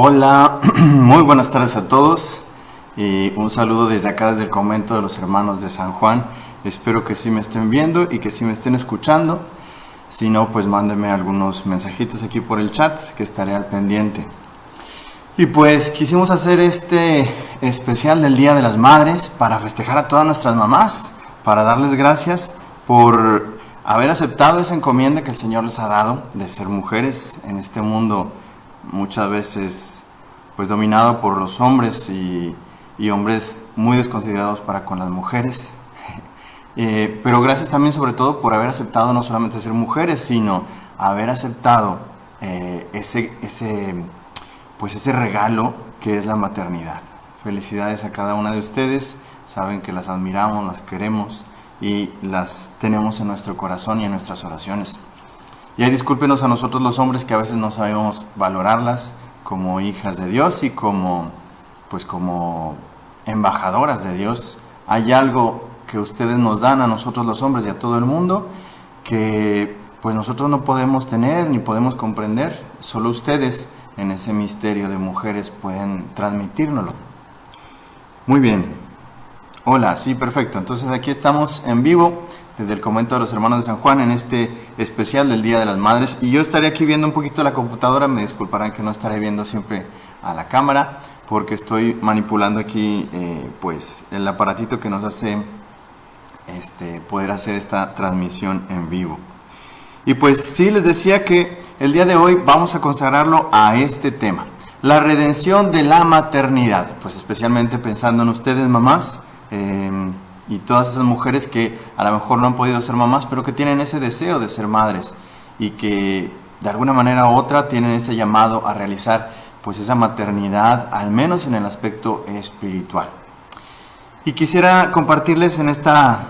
Hola, muy buenas tardes a todos y un saludo desde acá, desde el convento de los hermanos de San Juan. Espero que sí me estén viendo y que sí me estén escuchando. Si no, pues mándenme algunos mensajitos aquí por el chat, que estaré al pendiente. Y pues quisimos hacer este especial del Día de las Madres para festejar a todas nuestras mamás, para darles gracias por haber aceptado esa encomienda que el Señor les ha dado de ser mujeres en este mundo muchas veces pues dominado por los hombres y hombres muy desconsiderados para con las mujeres. Pero gracias también sobre todo por haber aceptado no solamente ser mujeres, sino haber aceptado ese regalo que es la maternidad. Felicidades a cada una de ustedes, saben que las admiramos, las queremos y las tenemos en nuestro corazón y en nuestras oraciones. Y ahí discúlpenos a nosotros los hombres que a veces no sabemos valorarlas como hijas de Dios y como embajadoras de Dios. Hay algo que ustedes nos dan a nosotros los hombres y a todo el mundo que pues nosotros no podemos tener ni podemos comprender. Solo ustedes en ese misterio de mujeres pueden transmitírnoslo. Muy bien. Hola, sí, perfecto. Entonces aquí estamos en vivo desde el convento de los hermanos de San Juan en este especial del Día de las Madres. Y yo estaré aquí viendo un poquito la computadora, me disculparán que no estaré viendo siempre a la cámara, porque estoy manipulando aquí pues el aparatito que nos hace poder hacer esta transmisión en vivo. Y pues sí, les decía que el día de hoy vamos a consagrarlo a este tema, la redención de la maternidad, pues especialmente pensando en ustedes mamás, y todas esas mujeres que a lo mejor no han podido ser mamás, pero que tienen ese deseo de ser madres y que de alguna manera u otra tienen ese llamado a realizar pues esa maternidad, al menos en el aspecto espiritual. Y quisiera compartirles en esta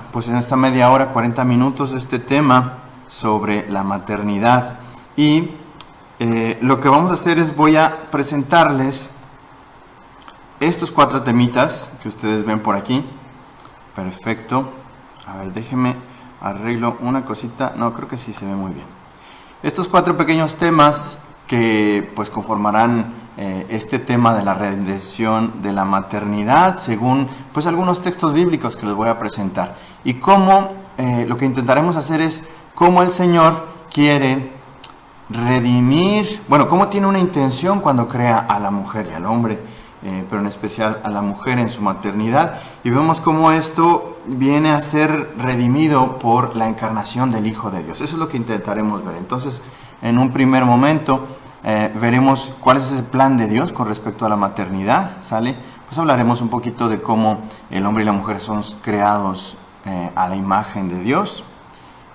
media hora, 40 minutos, este tema sobre la maternidad. Y lo que vamos a hacer es voy a presentarles estos 4 temitas que ustedes ven por aquí. Perfecto. A ver, déjenme arreglo una cosita. No, creo que sí se ve muy bien. Estos 4 pequeños temas que pues conformarán este tema de la redención de la maternidad según pues algunos textos bíblicos que les voy a presentar. Y cómo lo que intentaremos hacer es cómo el Señor quiere redimir, cómo tiene una intención cuando crea a la mujer y al hombre, pero en especial a la mujer en su maternidad, y vemos cómo esto viene a ser redimido por la encarnación del Hijo de Dios. Eso es lo que intentaremos ver. Entonces, en un primer momento, veremos cuál es ese plan de Dios con respecto a la maternidad, ¿sale? Pues hablaremos un poquito de cómo el hombre y la mujer son creados a la imagen de Dios.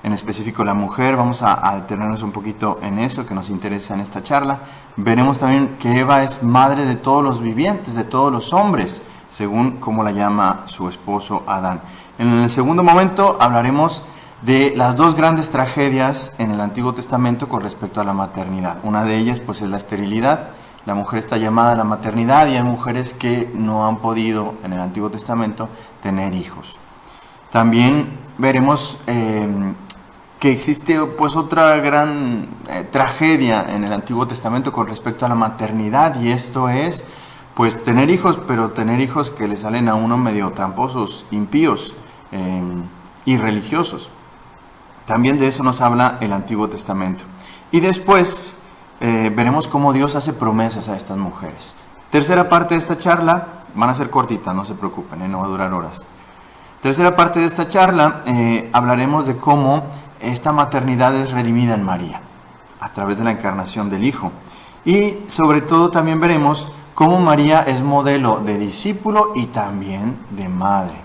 En específico la mujer, vamos a detenernos un poquito en eso que nos interesa en esta charla. Veremos también que Eva es madre de todos los vivientes, de todos los hombres, según como la llama su esposo Adán. En el segundo momento hablaremos de las 2 grandes tragedias en el Antiguo Testamento con respecto a la maternidad. Una de ellas pues es la esterilidad. La mujer está llamada a la maternidad y hay mujeres que no han podido en el Antiguo Testamento tener hijos. También veremos que existe pues otra gran tragedia en el Antiguo Testamento con respecto a la maternidad, y esto es pues tener hijos, pero tener hijos que le salen a uno medio tramposos, impíos, irreligiosos. También de eso nos habla el Antiguo Testamento. Y después veremos cómo Dios hace promesas a estas mujeres. Tercera parte de esta charla, van a ser cortitas, no se preocupen, no va a durar horas. Tercera parte de esta charla, hablaremos de cómo esta maternidad es redimida en María, a través de la encarnación del Hijo. Y sobre todo también veremos cómo María es modelo de discípulo y también de madre,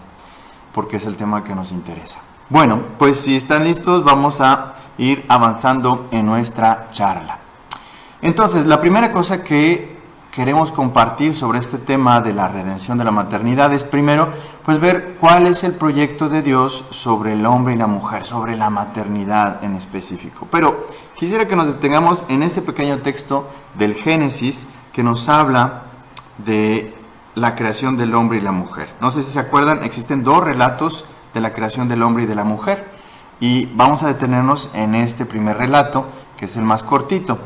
porque es el tema que nos interesa. Bueno, pues si están listos, vamos a ir avanzando en nuestra charla. Entonces, la primera cosa que queremos compartir sobre este tema de la redención de la maternidad es primero pues ver cuál es el proyecto de Dios sobre el hombre y la mujer, sobre la maternidad en específico. Pero quisiera que nos detengamos en este pequeño texto del Génesis que nos habla de la creación del hombre y la mujer. No sé si se acuerdan, existen 2 relatos de la creación del hombre y de la mujer, y vamos a detenernos en este primer relato, que es el más cortito.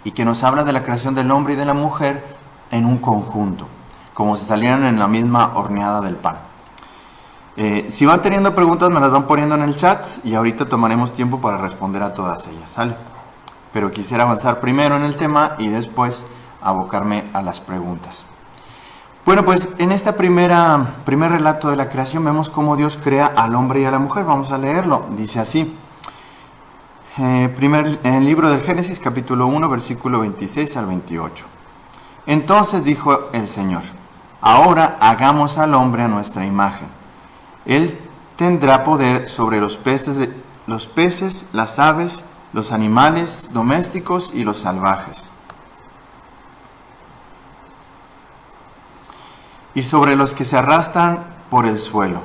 y que nos habla de la creación del hombre y de la mujer en un conjunto, como si salieran en la misma horneada del pan. Si van teniendo preguntas, me las van poniendo en el chat y ahorita tomaremos tiempo para responder a todas ellas, ¿sale? Pero quisiera avanzar primero en el tema y después abocarme a las preguntas. Bueno, pues en este primer relato de la creación vemos cómo Dios crea al hombre y a la mujer. Vamos a leerlo. Dice así. En el libro del Génesis, capítulo 1, versículo 26 al 28. Entonces dijo el Señor: ahora hagamos al hombre a nuestra imagen. Él tendrá poder sobre los peces, las aves, los animales domésticos y los salvajes, y sobre los que se arrastran por el suelo.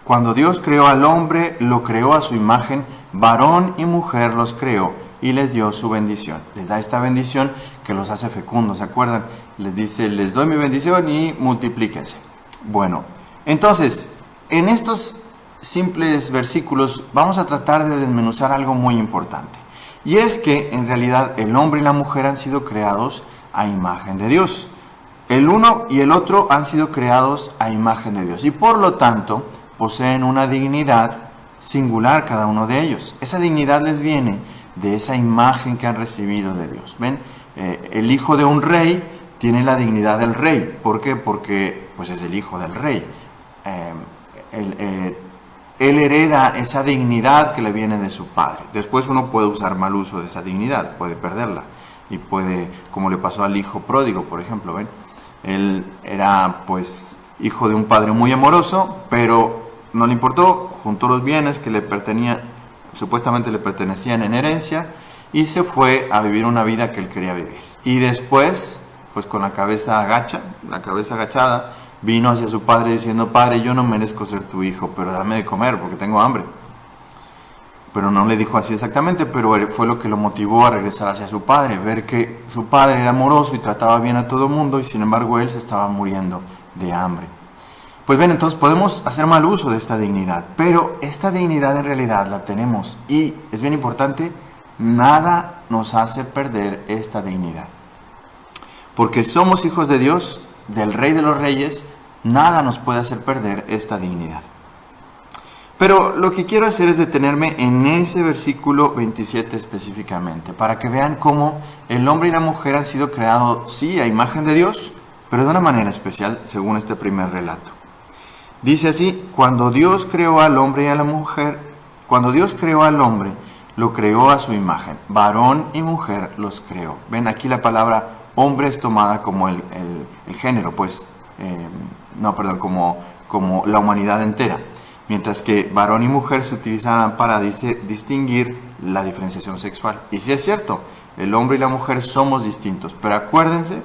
Cuando Dios creó al hombre, lo creó a su imagen, varón y mujer los creó y les dio su bendición. Les da esta bendición que los hace fecundos, ¿se acuerdan? Les dice, les doy mi bendición y multiplíquense. Bueno, entonces, en estos simples versículos vamos a tratar de desmenuzar algo muy importante. Y es que en realidad el hombre y la mujer han sido creados a imagen de Dios. El uno y el otro han sido creados a imagen de Dios y por lo tanto poseen una dignidad singular cada uno de ellos. Esa dignidad les viene de esa imagen que han recibido de Dios. ¿Ven? El hijo de un rey tiene la dignidad del rey. ¿Por qué? Porque pues es el hijo del rey. Él hereda esa dignidad que le viene de su padre. Después uno puede usar mal uso de esa dignidad, puede perderla. Y puede, como le pasó al hijo pródigo, por ejemplo, ¿ven? Él era pues hijo de un padre muy amoroso, pero no le importó, juntó los bienes que supuestamente le pertenecían en herencia, y se fue a vivir una vida que él quería vivir. Y después, pues con la cabeza agachada, vino hacia su padre diciendo: padre, yo no merezco ser tu hijo, pero dame de comer porque tengo hambre. Pero no le dijo así exactamente, pero fue lo que lo motivó a regresar hacia su padre, ver que su padre era amoroso y trataba bien a todo el mundo, y sin embargo él se estaba muriendo de hambre. Pues bien, entonces podemos hacer mal uso de esta dignidad, pero esta dignidad en realidad la tenemos, y es bien importante, nada nos hace perder esta dignidad. Porque somos hijos de Dios, del Rey de los Reyes, nada nos puede hacer perder esta dignidad. Pero lo que quiero hacer es detenerme en ese versículo 27 específicamente, para que vean cómo el hombre y la mujer han sido creados, sí, a imagen de Dios, pero de una manera especial, según este primer relato. Dice así: cuando Dios creó al hombre y a la mujer, cuando Dios creó al hombre, lo creó a su imagen, varón y mujer los creó. Ven, aquí la palabra hombre es tomada como el género, pues, como la humanidad entera. Mientras que varón y mujer se utilizaban para distinguir la diferenciación sexual. Y sí es cierto, el hombre y la mujer somos distintos, pero acuérdense,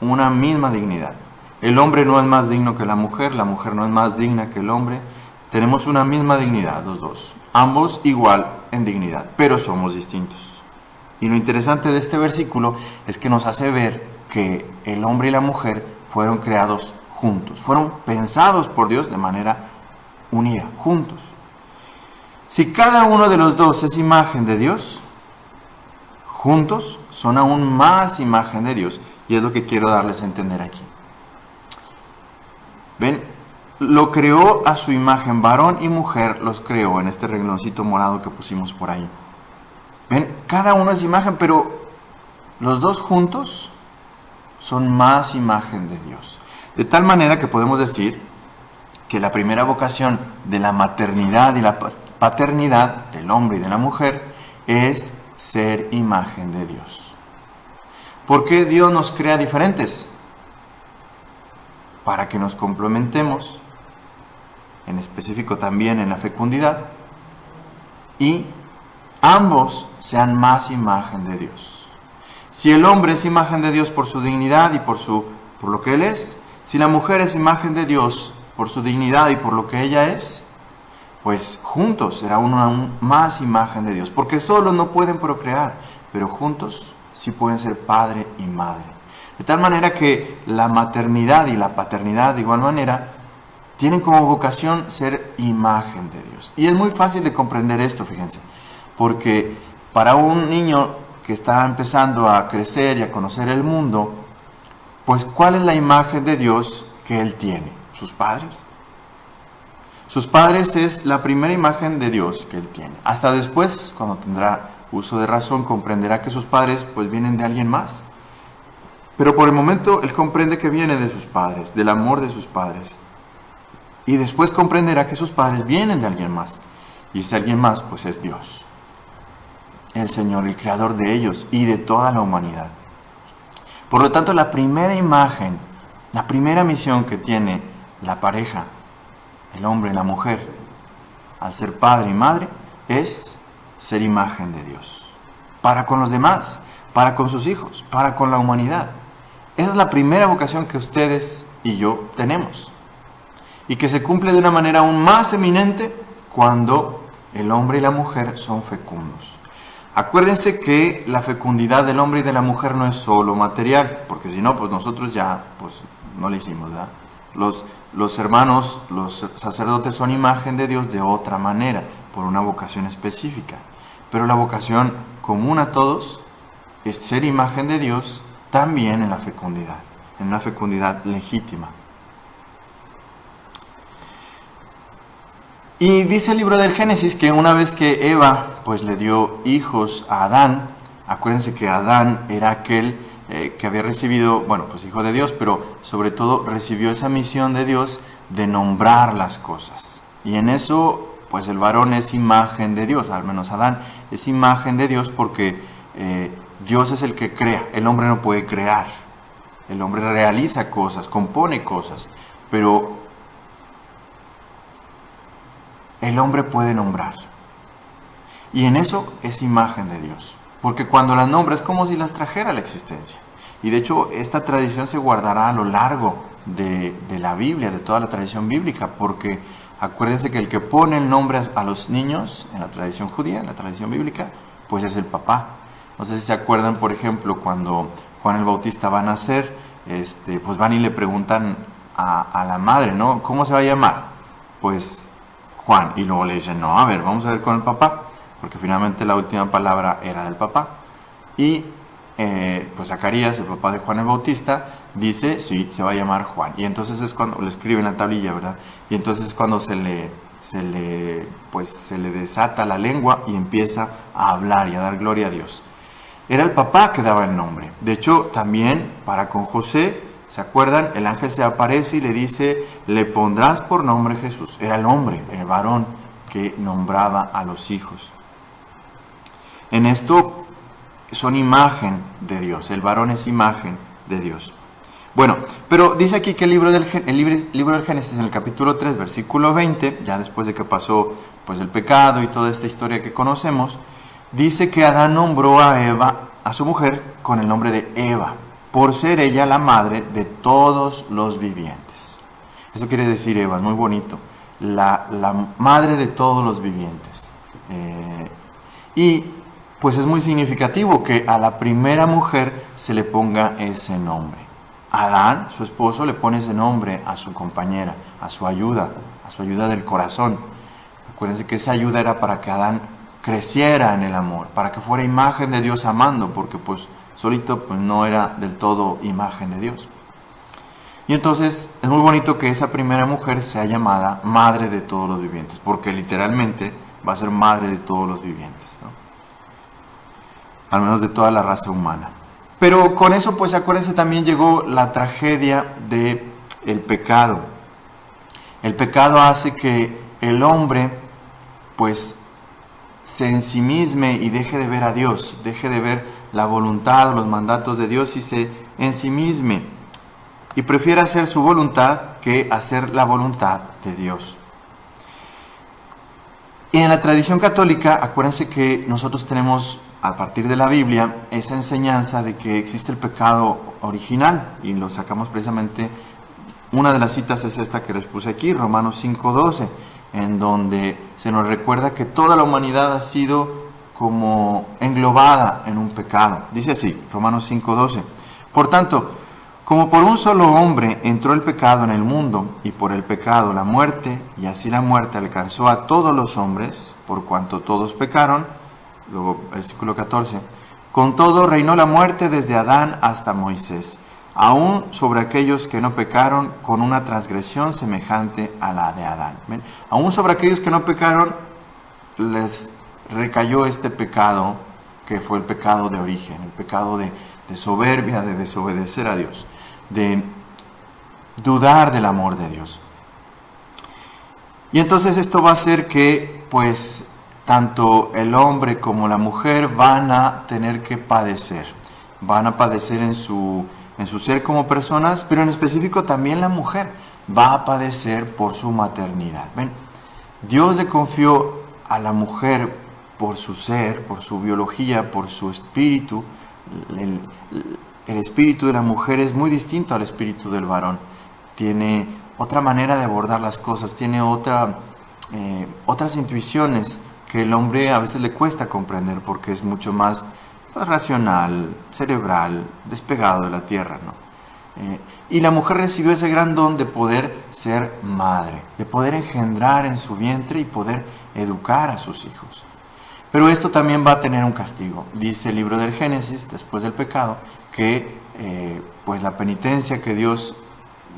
una misma dignidad. El hombre no es más digno que la mujer no es más digna que el hombre. Tenemos una misma dignidad, los dos, ambos igual en dignidad, pero somos distintos. Y lo interesante de este versículo es que nos hace ver que el hombre y la mujer fueron creados juntos, fueron pensados por Dios de manera unida, juntos. Si cada uno de los dos es imagen de Dios, juntos son aún más imagen de Dios, y es lo que quiero darles a entender aquí. Ven, lo creó a su imagen, varón y mujer los creó, en este rengloncito morado que pusimos por ahí. Ven, cada uno es imagen, pero los dos juntos son más imagen de Dios. De tal manera que podemos decir que la primera vocación de la maternidad y la paternidad del hombre y de la mujer es ser imagen de Dios. ¿Por qué Dios nos crea diferentes? Para que nos complementemos, en específico también en la fecundidad, y ambos sean más imagen de Dios. Si el hombre es imagen de Dios por su dignidad y por lo que él es, si la mujer es imagen de Dios por su dignidad y por lo que ella es, pues juntos será uno aún más imagen de Dios, porque solos no pueden procrear, pero juntos sí pueden ser padre y madre. De tal manera que la maternidad y la paternidad de igual manera tienen como vocación ser imagen de Dios. Y es muy fácil de comprender esto, fíjense, porque para un niño que está empezando a crecer y a conocer el mundo, pues ¿cuál es la imagen de Dios que él tiene? ¿Sus padres? Sus padres es la primera imagen de Dios que él tiene. Hasta después, cuando tendrá uso de razón, comprenderá que sus padres pues vienen de alguien más. Pero por el momento él comprende que viene de sus padres, del amor de sus padres. Y después comprenderá que sus padres vienen de alguien más. Y ese alguien más pues es Dios. El Señor, el creador de ellos y de toda la humanidad. Por lo tanto, la primera imagen, la primera misión que tiene la pareja, el hombre y la mujer, al ser padre y madre, es ser imagen de Dios. Para con los demás, para con sus hijos, para con la humanidad. Esa es la primera vocación que ustedes y yo tenemos. Y que se cumple de una manera aún más eminente cuando el hombre y la mujer son fecundos. Acuérdense que la fecundidad del hombre y de la mujer no es solo material, porque si no, pues nosotros ya pues, no le hicimos, ¿verdad? Los hermanos, los sacerdotes son imagen de Dios de otra manera, por una vocación específica. Pero la vocación común a todos es ser imagen de Dios también en una fecundidad legítima. Y dice el libro del Génesis que una vez que Eva pues le dio hijos a Adán, acuérdense que Adán era aquel que había recibido, bueno, pues hijo de Dios, pero sobre todo recibió esa misión de Dios de nombrar las cosas. Y en eso, pues el varón es imagen de Dios, al menos Adán es imagen de Dios porque Dios es el que crea, el hombre no puede crear. El hombre realiza cosas, compone cosas, pero el hombre puede nombrar. Y en eso es imagen de Dios. Porque cuando las nombra es como si las trajera a la existencia. Y de hecho esta tradición se guardará a lo largo de la Biblia, de toda la tradición bíblica. Porque acuérdense que el que pone el nombre a los niños en la tradición judía, en la tradición bíblica, pues es el papá. No sé si se acuerdan, por ejemplo, cuando Juan el Bautista va a nacer, pues van y le preguntan a la madre, ¿no? ¿Cómo se va a llamar? Pues Juan. Y luego le dicen, no, a ver, vamos a ver con el papá. Porque finalmente la última palabra era del papá. Y pues Zacarías, el papá de Juan el Bautista, dice, sí, se va a llamar Juan. Y entonces es cuando le escribe en la tablilla, ¿verdad? Y entonces es cuando se le desata la lengua y empieza a hablar y a dar gloria a Dios. Era el papá que daba el nombre. De hecho, también para con José, ¿se acuerdan? El ángel se aparece y le dice, le pondrás por nombre Jesús. Era el hombre, el varón que nombraba a los hijos. En esto son imagen de Dios. El varón es imagen de Dios. Bueno, pero dice aquí que el libro del Génesis, en el capítulo 3, versículo 20, ya después de que pasó pues el pecado y toda esta historia que conocemos, dice que Adán nombró a Eva, a su mujer, con el nombre de Eva, por ser ella la madre de todos los vivientes. Eso quiere decir Eva, es muy bonito, la madre de todos los vivientes. Y pues es muy significativo que a la primera mujer se le ponga ese nombre. Adán, su esposo, le pone ese nombre a su compañera, a su ayuda del corazón. Acuérdense que esa ayuda era para que Adán creciera en el amor, para que fuera imagen de Dios amando, porque pues solito pues, no era del todo imagen de Dios. Y entonces es muy bonito que esa primera mujer sea llamada madre de todos los vivientes, porque literalmente va a ser madre de todos los vivientes, ¿no? Al menos de toda la raza humana. Pero con eso, pues acuérdense, también llegó la tragedia del pecado. El pecado hace que el hombre, pues, se ensimisme y deje de ver a Dios, deje de ver la voluntad, los mandatos de Dios y se ensimisme. Y prefiere hacer su voluntad que hacer la voluntad de Dios. Y en la tradición católica, acuérdense que nosotros tenemos, a partir de la Biblia, esa enseñanza de que existe el pecado original. Y lo sacamos precisamente, una de las citas es esta que les puse aquí, Romanos 5:12, en donde se nos recuerda que toda la humanidad ha sido como englobada en un pecado. Dice así, Romanos 5:12, por tanto, como por un solo hombre entró el pecado en el mundo, y por el pecado la muerte, y así la muerte alcanzó a todos los hombres, por cuanto todos pecaron. Luego, versículo 14, Con todo reinó la muerte desde Adán hasta Moisés, aún sobre aquellos que no pecaron con una transgresión semejante a la de Adán. ¿Ven? Aún sobre aquellos que no pecaron les recayó este pecado que fue el pecado de origen, el pecado de soberbia, de desobedecer a Dios, de dudar del amor de Dios. Y entonces esto va a hacer que, pues, tanto el hombre como la mujer van a tener que padecer. Van a padecer en su ser como personas, pero en específico también la mujer va a padecer por su maternidad. ¿Ven? Dios le confió a la mujer por su ser, por su biología, por su espíritu. El espíritu de la mujer es muy distinto al espíritu del varón. Tiene otra manera de abordar las cosas, tiene otras intuiciones que el hombre a veces le cuesta comprender porque es mucho más racional, cerebral, despegado de la tierra, ¿no? Y la mujer recibió ese gran don de poder ser madre, de poder engendrar en su vientre y poder educar a sus hijos. Pero esto también va a tener un castigo. Dice el libro del Génesis, después del pecado, que pues la penitencia que Dios,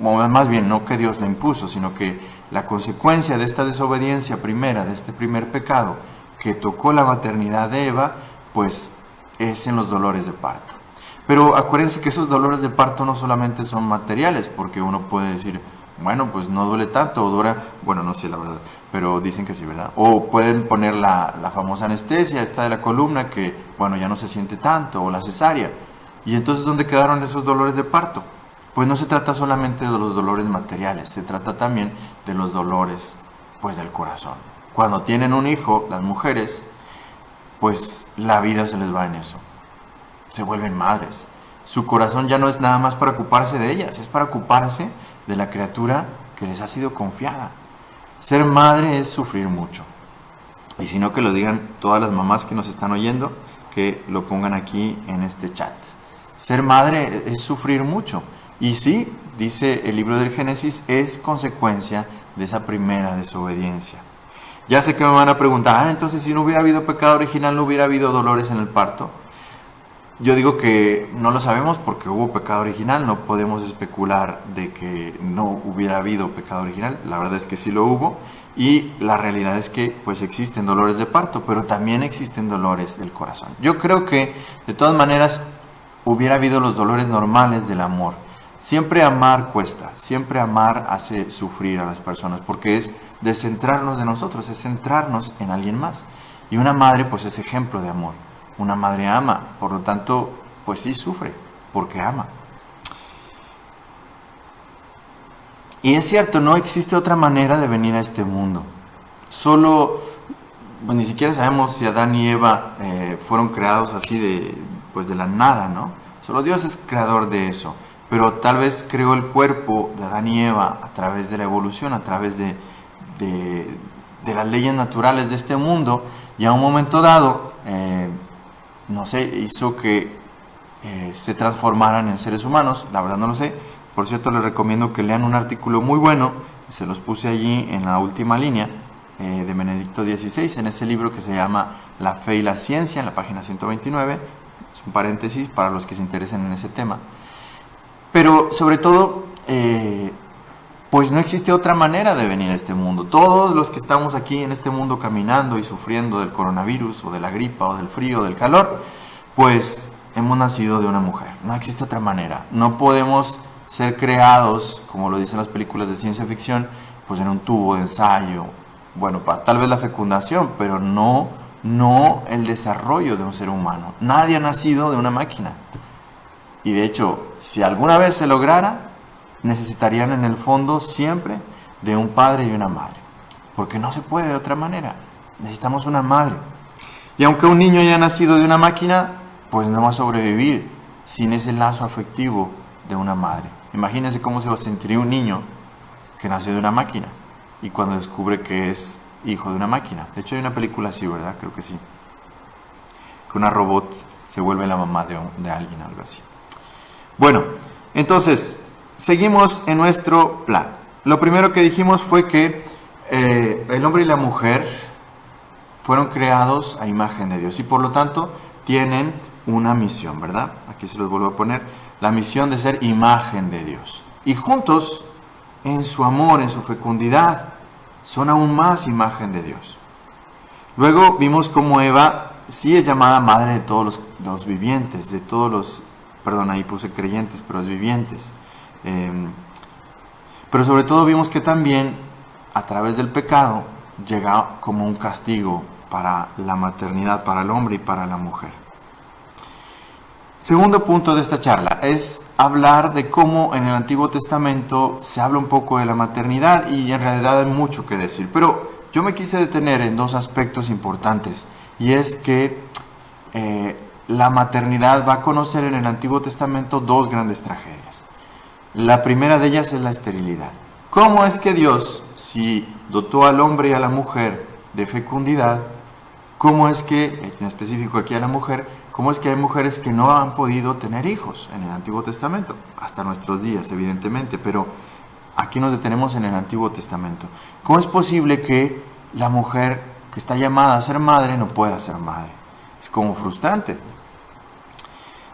más bien no que Dios le impuso, sino que la consecuencia de esta desobediencia primera, de este primer pecado que tocó la maternidad de Eva, pues es en los dolores de parto. Pero acuérdense que esos dolores de parto no solamente son materiales, porque uno puede decir, bueno, pues no duele tanto, o dura, bueno, no sé la verdad, pero dicen que sí, ¿verdad? O pueden poner la famosa anestesia, esta de la columna, que, bueno, ya no se siente tanto, o la cesárea. Y entonces, ¿dónde quedaron esos dolores de parto? Pues no se trata solamente de los dolores materiales, se trata también de los dolores, pues, del corazón. Cuando tienen un hijo, las mujeres, pues la vida se les va en eso. Se vuelven madres. Su corazón ya no es nada más para ocuparse de ellas, es para ocuparse de la criatura que les ha sido confiada. Ser madre es sufrir mucho. Y si no, que lo digan todas las mamás que nos están oyendo, que lo pongan aquí en este chat. Ser madre es sufrir mucho. Y sí, dice el libro del Génesis, es consecuencia de esa primera desobediencia. Ya sé que me van a preguntar, entonces si no hubiera habido pecado original, no hubiera habido dolores en el parto. Yo digo que no lo sabemos porque hubo pecado original, no podemos especular de que no hubiera habido pecado original, la verdad es que sí lo hubo, y la realidad es que pues existen dolores de parto, pero también existen dolores del corazón. Yo creo que de todas maneras hubiera habido los dolores normales del amor. Siempre amar cuesta, siempre amar hace sufrir a las personas, porque es descentrarnos de nosotros, es centrarnos en alguien más. Y una madre pues es ejemplo de amor. Una madre ama, por lo tanto, pues sí sufre, porque ama. Y es cierto, no existe otra manera de venir a este mundo. Solo, pues ni siquiera sabemos si Adán y Eva fueron creados así de la nada, ¿no? Solo Dios es creador de eso. Pero tal vez creó el cuerpo de Adán y Eva a través de la evolución, a través de las leyes naturales de este mundo, y a un momento dado, no sé, hizo que se transformaran en seres humanos. La verdad no lo sé. Por cierto, les recomiendo que lean un artículo muy bueno, se los puse allí en la última línea, de Benedicto XVI, en ese libro que se llama La fe y la ciencia, en la página 129, es un paréntesis para los que se interesen en ese tema. Pero sobre todo, pues no existe otra manera de venir a este mundo. Todos los que estamos aquí en este mundo caminando y sufriendo del coronavirus, o de la gripa, o del frío, o del calor, pues hemos nacido de una mujer. No existe otra manera. No podemos ser creados, como lo dicen las películas de ciencia ficción, pues en un tubo de ensayo. Bueno, tal vez la fecundación, pero no el desarrollo de un ser humano. Nadie ha nacido de una máquina. Y de hecho, si alguna vez se lograra, necesitarían en el fondo siempre de un padre y una madre. Porque no se puede de otra manera. Necesitamos una madre. Y aunque un niño haya nacido de una máquina, pues no va a sobrevivir sin ese lazo afectivo de una madre. Imagínense cómo se va a sentir un niño que nació de una máquina y cuando descubre que es hijo de una máquina. De hecho hay una película así, ¿verdad? Creo que sí. Que una robot se vuelve la mamá de alguien, algo así. Bueno, entonces, seguimos en nuestro plan. Lo primero que dijimos fue que el hombre y la mujer fueron creados a imagen de Dios y por lo tanto tienen una misión, ¿verdad? Aquí se los vuelvo a poner. La misión de ser imagen de Dios. Y juntos, en su amor, en su fecundidad, son aún más imagen de Dios. Luego vimos cómo Eva sí es llamada madre de todos los vivientes, de todos los, perdón, ahí puse creyentes, pero es vivientes. Pero sobre todo vimos que también a través del pecado llega como un castigo para la maternidad, para el hombre y para la mujer. Segundo punto de esta charla es hablar de cómo en el Antiguo Testamento se habla un poco de la maternidad y en realidad hay mucho que decir. Pero yo me quise detener en dos aspectos importantes y es que la maternidad va a conocer en el Antiguo Testamento dos grandes tragedias. La primera de ellas es la esterilidad. ¿Cómo es que Dios, si dotó al hombre y a la mujer de fecundidad, cómo es que, en específico aquí a la mujer, cómo es que hay mujeres que no han podido tener hijos en el Antiguo Testamento? Hasta nuestros días, evidentemente, pero aquí nos detenemos en el Antiguo Testamento. ¿Cómo es posible que la mujer que está llamada a ser madre no pueda ser madre? Es como frustrante.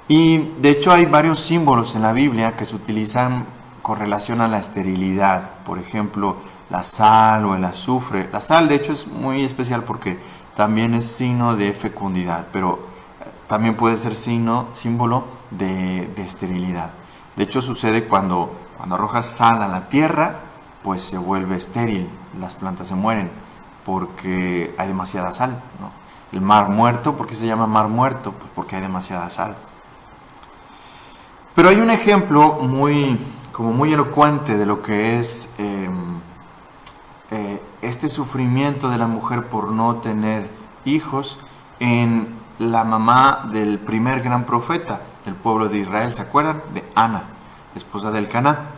Y de hecho hay varios símbolos en la Biblia que se utilizan con relación a la esterilidad. Por ejemplo, la sal o el azufre. La sal de hecho es muy especial porque también es signo de fecundidad, pero también puede ser símbolo de esterilidad. De hecho sucede cuando arrojas sal a la tierra, pues se vuelve estéril, las plantas se mueren porque hay demasiada sal, ¿no? El mar muerto, ¿por qué se llama mar muerto? Pues porque hay demasiada sal. Pero hay un ejemplo muy elocuente de lo que es este sufrimiento de la mujer por no tener hijos en la mamá del primer gran profeta del pueblo de Israel. ¿Se acuerdan? De Ana, esposa de Elcaná.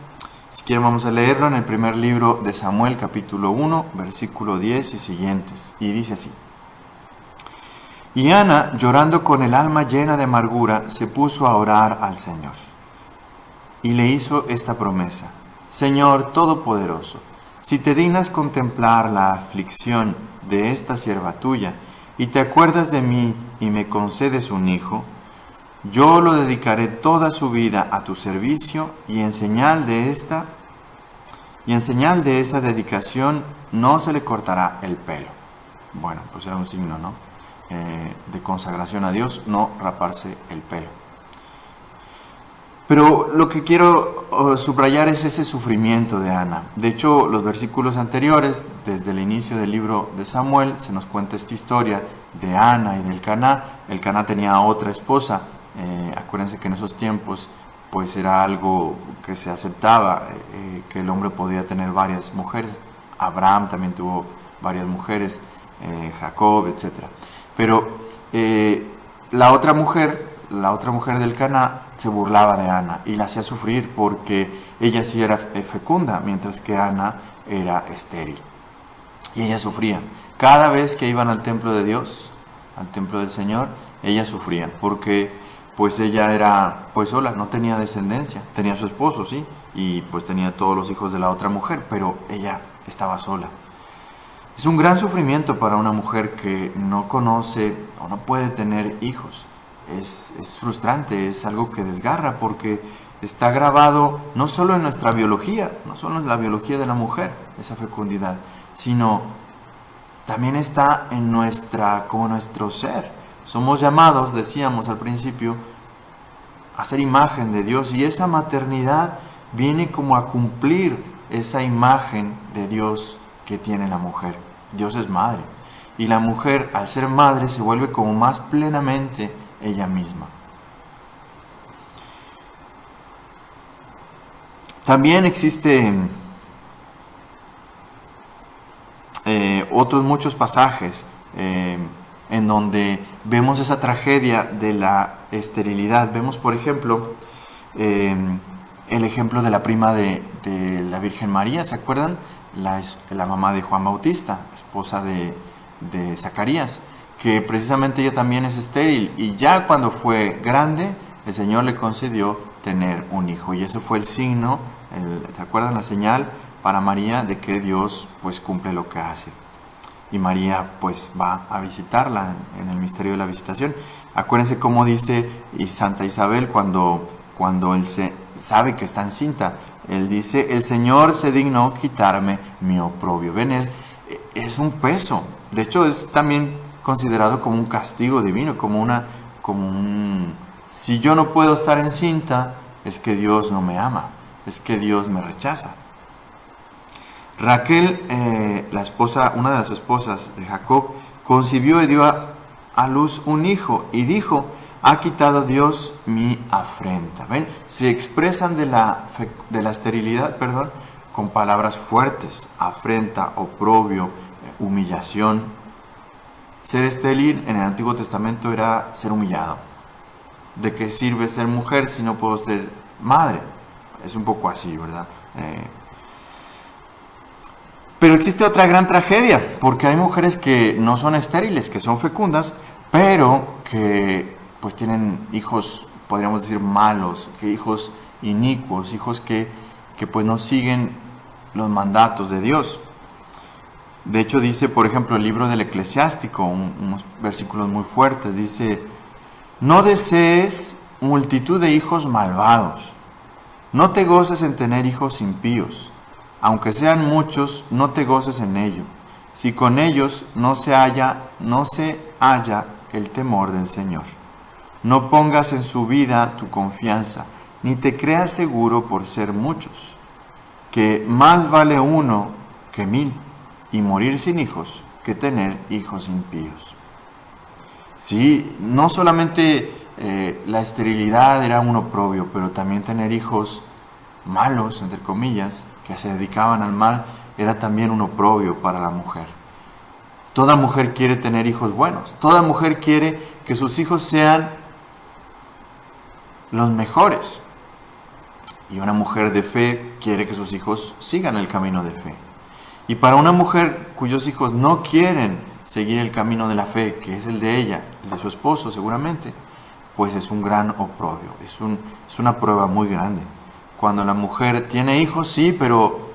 Si quieren vamos a leerlo en el primer libro de Samuel, capítulo 1, versículo 10 y siguientes. Y dice así: Y Ana, llorando con el alma llena de amargura, se puso a orar al Señor. Y le hizo esta promesa: Señor Todopoderoso, si te dignas contemplar la aflicción de esta sierva tuya, y te acuerdas de mí y me concedes un hijo, yo lo dedicaré toda su vida a tu servicio, y en señal de esa dedicación no se le cortará el pelo. Bueno, pues era un signo, ¿no? De consagración a Dios, no raparse el pelo. Pero lo que quiero subrayar es ese sufrimiento de Ana. De hecho, los versículos anteriores, desde el inicio del libro de Samuel, se nos cuenta esta historia de Ana y de Elcaná. Elcaná tenía otra esposa. Acuérdense que en esos tiempos pues era algo que se aceptaba, que el hombre podía tener varias mujeres. Abraham también tuvo varias mujeres, Jacob, etc. Pero la otra mujer de Elcaná se burlaba de Ana y la hacía sufrir porque ella sí era fecunda, mientras que Ana era estéril. Y ella sufría. Cada vez que iban al templo de Dios, al templo del Señor, ella sufría porque pues ella era pues sola, no tenía descendencia. Tenía a su esposo, sí, y pues tenía todos los hijos de la otra mujer, pero ella estaba sola. Es un gran sufrimiento para una mujer que no conoce o no puede tener hijos. Es frustrante, es algo que desgarra porque está grabado no solo en nuestra biología, no solo en la biología de la mujer, esa fecundidad, sino también está en como nuestro ser. Somos llamados, decíamos al principio, a ser imagen de Dios, y esa maternidad viene como a cumplir esa imagen de Dios que tiene la mujer. Dios es madre, y la mujer al ser madre se vuelve como más plenamente ella misma. También existen otros muchos pasajes en donde vemos esa tragedia de la esterilidad. Vemos, por ejemplo, el ejemplo de la prima de la Virgen María, ¿se acuerdan? La mamá de Juan Bautista, esposa de Zacarías, que precisamente ella también es estéril, y ya cuando fue grande, el Señor le concedió tener un hijo, y eso fue el signo, ¿se acuerdan? La señal para María de que Dios pues cumple lo que hace. y María pues va a visitarla en el misterio de la visitación. Acuérdense cómo dice y Santa Isabel cuando él se sabe que está encinta. Él dice, el Señor se dignó quitarme mi oprobio. Ven, es un peso. De hecho, es también considerado como un castigo divino, si yo no puedo estar encinta, es que Dios no me ama, es que Dios me rechaza. Raquel, una de las esposas de Jacob, concibió y dio a luz un hijo y dijo, ha quitado Dios mi afrenta. ¿Ven? Se expresan de la esterilidad, con palabras fuertes: afrenta, oprobio, humillación. Ser estéril en el Antiguo Testamento era ser humillado. ¿De qué sirve ser mujer si no puedo ser madre? Es un poco así, ¿verdad? Pero existe otra gran tragedia, porque hay mujeres que no son estériles, que son fecundas, pero que pues tienen hijos, podríamos decir, malos, que hijos inicuos, hijos que pues no siguen los mandatos de Dios. De hecho dice, por ejemplo, el libro del Eclesiástico, unos versículos muy fuertes, dice, no desees multitud de hijos malvados, no te goces en tener hijos impíos, aunque sean muchos, no te goces en ello, si con ellos no se halla el temor del Señor. No pongas en su vida tu confianza, ni te creas seguro por ser muchos, que más vale uno que 1000, y morir sin hijos que tener hijos impíos. Sí, no solamente la esterilidad era un oprobio, pero también tener hijos malos, entre comillas, que se dedicaban al mal, era también un oprobio para la mujer. Toda mujer quiere tener hijos buenos, toda mujer quiere que sus hijos sean los mejores. Y una mujer de fe quiere que sus hijos sigan el camino de fe. Y para una mujer cuyos hijos no quieren seguir el camino de la fe, que es el de ella, el de su esposo seguramente, pues es un gran oprobio, es una prueba muy grande. Cuando la mujer tiene hijos, sí, pero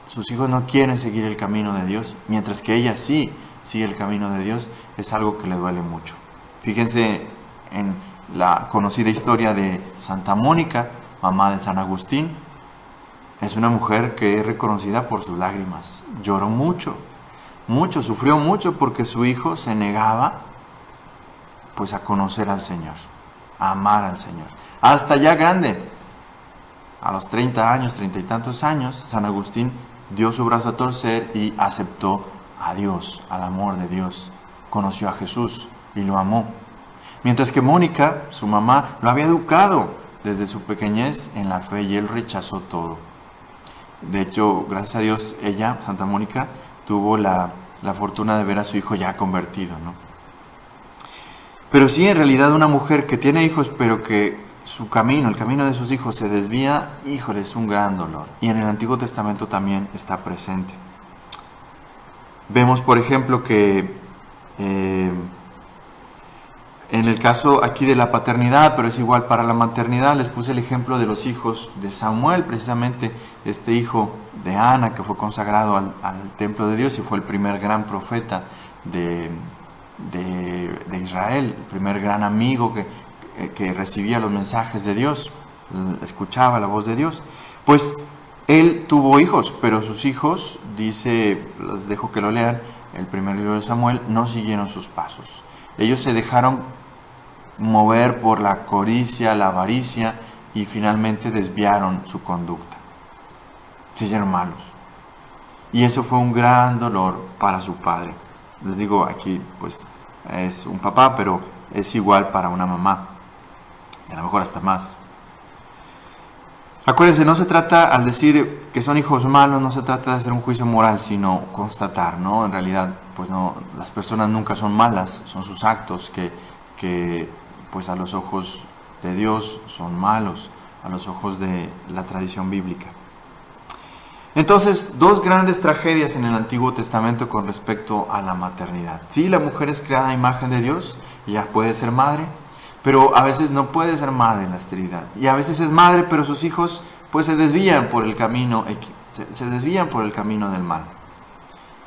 sus hijos no quieren seguir el camino de Dios, mientras que ella sí sigue el camino de Dios, es algo que le duele mucho. Fíjense en la conocida historia de Santa Mónica, mamá de San Agustín. Es una mujer que es reconocida por sus lágrimas. Lloró mucho, sufrió mucho porque su hijo se negaba pues a conocer al Señor, a amar al Señor. Hasta ya grande, a los 30 años, 30 y tantos años, San Agustín dio su brazo a torcer y aceptó a Dios, al amor de Dios. Conoció a Jesús y lo amó. Mientras que Mónica, su mamá, lo había educado desde su pequeñez en la fe y él rechazó todo. De hecho, gracias a Dios, ella, Santa Mónica, tuvo la fortuna de ver a su hijo ya convertido, ¿no? Pero sí, en realidad, una mujer que tiene hijos, pero que su camino, el camino de sus hijos se desvía, híjole, es un gran dolor. Y en el Antiguo Testamento también está presente. Vemos, por ejemplo, que en el caso aquí de la paternidad, pero es igual para la maternidad, les puse el ejemplo de los hijos de Samuel, precisamente este hijo de Ana, que fue consagrado al templo de Dios y fue el primer gran profeta de Israel, el primer gran amigo que recibía los mensajes de Dios, escuchaba la voz de Dios. Pues él tuvo hijos, pero sus hijos, dice, les dejo que lo lean, el primer libro de Samuel, no siguieron sus pasos. Ellos se dejaron mover por la codicia, la avaricia, y finalmente desviaron su conducta. Se hicieron malos. Y eso fue un gran dolor para su padre. Les digo, aquí pues es un papá, pero es igual para una mamá. Y a lo mejor hasta más. Acuérdense, no se trata, al decir que son hijos malos, no se trata de hacer un juicio moral, sino constatar, ¿no? En realidad, pues no, las personas nunca son malas, son sus actos que pues a los ojos de Dios son malos, a los ojos de la tradición bíblica. Entonces, dos grandes tragedias en el Antiguo Testamento con respecto a la maternidad. Sí, la mujer es creada a imagen de Dios, ella puede ser madre, pero a veces no puede ser madre en la esterilidad. Y a veces es madre, pero sus hijos pues se desvían por el camino del mal.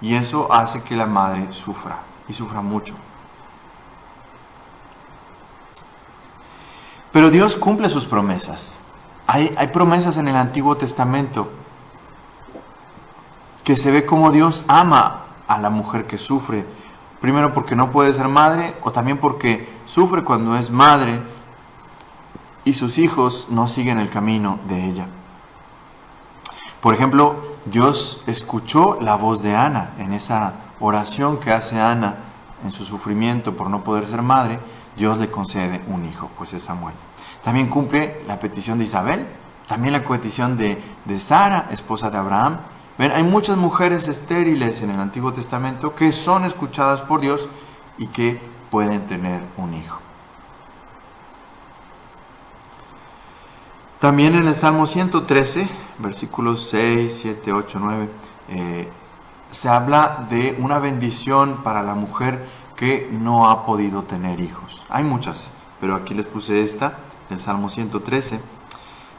Y eso hace que la madre sufra, y sufra mucho. Pero Dios cumple sus promesas. Hay promesas en el Antiguo Testamento que se ve como Dios ama a la mujer que sufre. Primero porque no puede ser madre, o también porque sufre cuando es madre y sus hijos no siguen el camino de ella. Por ejemplo, Dios escuchó la voz de Ana en esa oración que hace Ana en su sufrimiento por no poder ser madre. Dios le concede un hijo, pues es Samuel. También cumple la petición de Isabel, también la petición de Sara, esposa de Abraham. Ven, hay muchas mujeres estériles en el Antiguo Testamento que son escuchadas por Dios y que pueden tener un hijo. También en el Salmo 113, versículos 6, 7, 8, 9, se habla de una bendición para la mujer que no ha podido tener hijos. Hay muchas, pero aquí les puse esta, del Salmo 113.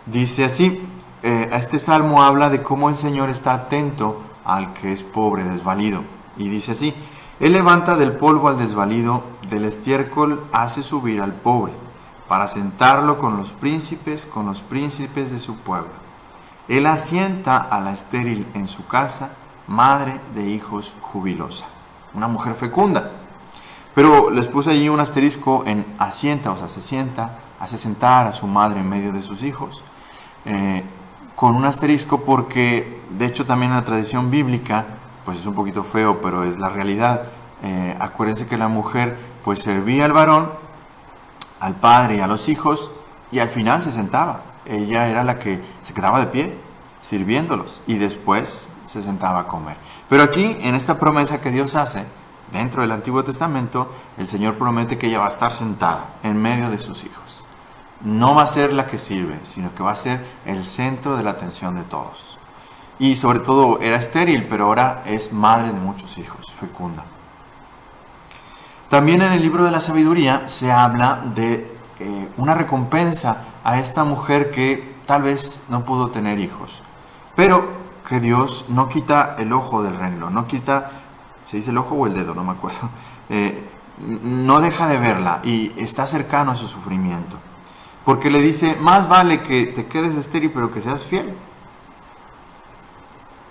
Dice así, este salmo habla de cómo el Señor está atento al que es pobre, desvalido. Y dice así, Él levanta del polvo al desvalido, del estiércol hace subir al pobre, para sentarlo con los príncipes de su pueblo. Él asienta a la estéril en su casa, madre de hijos jubilosa. Una mujer fecunda. Pero les puse allí un asterisco en asienta, o sea, se sienta, hace sentar a su madre en medio de sus hijos. Con un asterisco porque, de hecho, también en la tradición bíblica, pues es un poquito feo, pero es la realidad. Acuérdense que la mujer pues servía al varón, al padre y a los hijos, y al final se sentaba. Ella era la que se quedaba de pie, sirviéndolos, y después se sentaba a comer. Pero aquí, en esta promesa que Dios hace, dentro del Antiguo Testamento, el Señor promete que ella va a estar sentada en medio de sus hijos. No va a ser la que sirve, sino que va a ser el centro de la atención de todos. Y sobre todo era estéril, pero ahora es madre de muchos hijos, fecunda. También en el libro de la sabiduría se habla de una recompensa a esta mujer que tal vez no pudo tener hijos, pero que Dios no quita el ojo del renglón, no quita, ¿se dice el ojo o el dedo? No me acuerdo. No deja de verla y está cercano a su sufrimiento. Porque le dice, más vale que te quedes estéril, pero que seas fiel.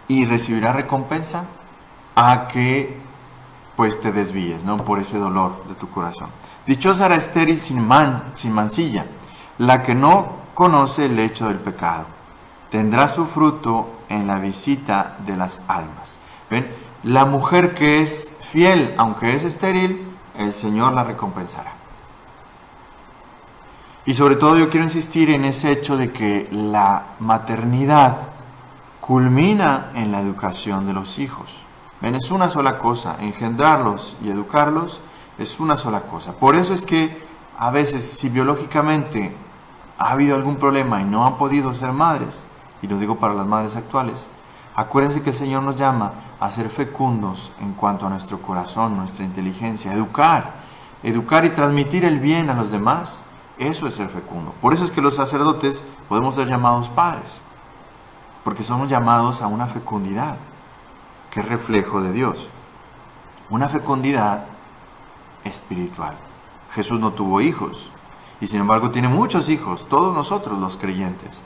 Y recibirá recompensa a que pues te desvíes, ¿no? Por ese dolor de tu corazón. Dichosa la estéril sin mancilla, la que no conoce el hecho del pecado. Tendrá su fruto en la visita de las almas. ¿Ven? La mujer que es fiel, aunque es estéril, el Señor la recompensará. Y sobre todo yo quiero insistir en ese hecho de que la maternidad culmina en la educación de los hijos. ¿Ven? Es una sola cosa, engendrarlos y educarlos es una sola cosa. Por eso es que a veces si biológicamente ha habido algún problema y no han podido ser madres, y lo digo para las madres actuales, acuérdense que el Señor nos llama a ser fecundos en cuanto a nuestro corazón, nuestra inteligencia, educar y transmitir el bien a los demás. Eso es ser fecundo. Por eso es que los sacerdotes podemos ser llamados padres, porque somos llamados a una fecundidad que es reflejo de Dios, una fecundidad espiritual. Jesús no tuvo hijos y sin embargo tiene muchos hijos, todos nosotros los creyentes.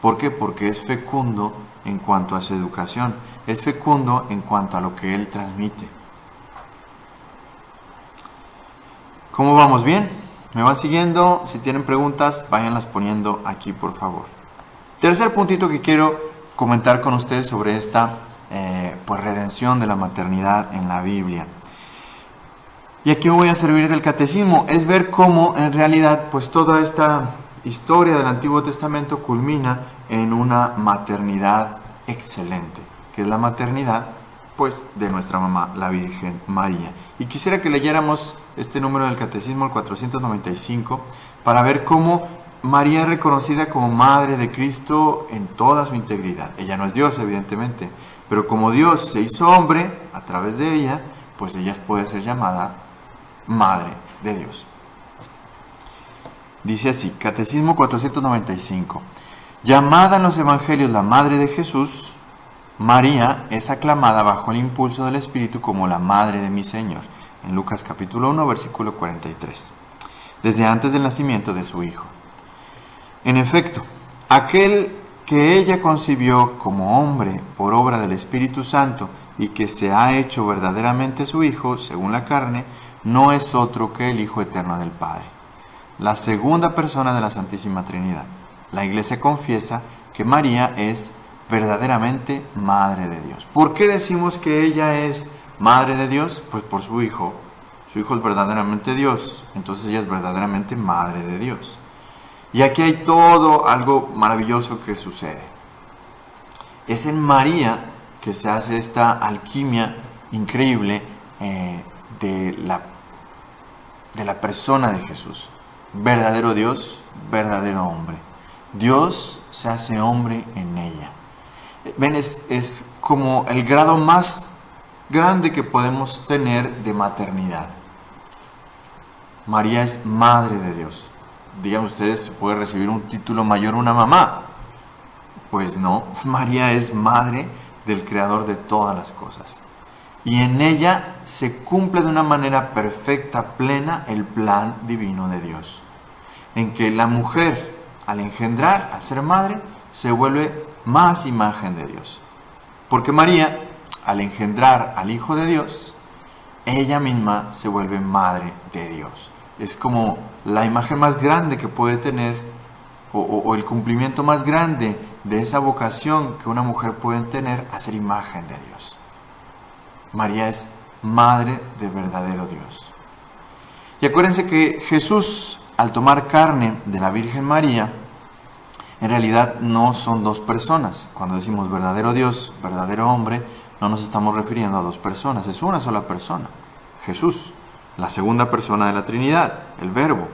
¿Por qué? Porque es fecundo en cuanto a su educación, es fecundo en cuanto a lo que Él transmite. ¿Cómo vamos? ¿Bien? ¿Me van siguiendo? Si tienen preguntas, váyanlas poniendo aquí, por favor. Tercer puntito que quiero comentar con ustedes sobre esta pues redención de la maternidad en la Biblia. Y aquí me voy a servir del catecismo. Es ver cómo en realidad pues toda esta historia del Antiguo Testamento culmina en una maternidad excelente, que es la maternidad pues de nuestra mamá, la Virgen María. Y quisiera que leyéramos este número del catecismo, el 495, para ver cómo María es reconocida como Madre de Cristo en toda su integridad. Ella no es Dios, evidentemente, pero como Dios se hizo hombre a través de ella, pues ella puede ser llamada Madre de Dios. Dice así, Catecismo 495, llamada en los Evangelios la Madre de Jesús, María es aclamada bajo el impulso del Espíritu como la madre de mi Señor, en Lucas capítulo 1, versículo 43, desde antes del nacimiento de su Hijo. En efecto, aquel que ella concibió como hombre por obra del Espíritu Santo y que se ha hecho verdaderamente su Hijo, según la carne, no es otro que el Hijo eterno del Padre, la segunda persona de la Santísima Trinidad. La Iglesia confiesa que María es verdaderamente Madre de Dios. ¿Por qué decimos que ella es Madre de Dios? Pues por su Hijo. Su Hijo es verdaderamente Dios, entonces ella es verdaderamente Madre de Dios. Y aquí hay todo algo maravilloso que sucede. Es en María que se hace esta alquimia increíble de la persona de Jesús. Verdadero Dios, verdadero hombre. Dios se hace hombre en ella. Ven, es como el grado más grande que podemos tener de maternidad. María es Madre de Dios. Digan ustedes, ¿se puede recibir un título mayor una mamá? Pues no, María es Madre del Creador de todas las cosas. Y en ella se cumple de una manera perfecta, plena, el plan divino de Dios. En que la mujer, al engendrar, al ser madre, se vuelve más imagen de Dios. Porque María, al engendrar al Hijo de Dios, ella misma se vuelve Madre de Dios. Es como la imagen más grande que puede tener, o el cumplimiento más grande de esa vocación que una mujer puede tener a ser imagen de Dios. María es Madre de verdadero Dios. Y acuérdense que Jesús, al tomar carne de la Virgen María, en realidad no son dos personas. Cuando decimos verdadero Dios, verdadero hombre, no nos estamos refiriendo a dos personas, es una sola persona, Jesús, la segunda persona de la Trinidad, el Verbo.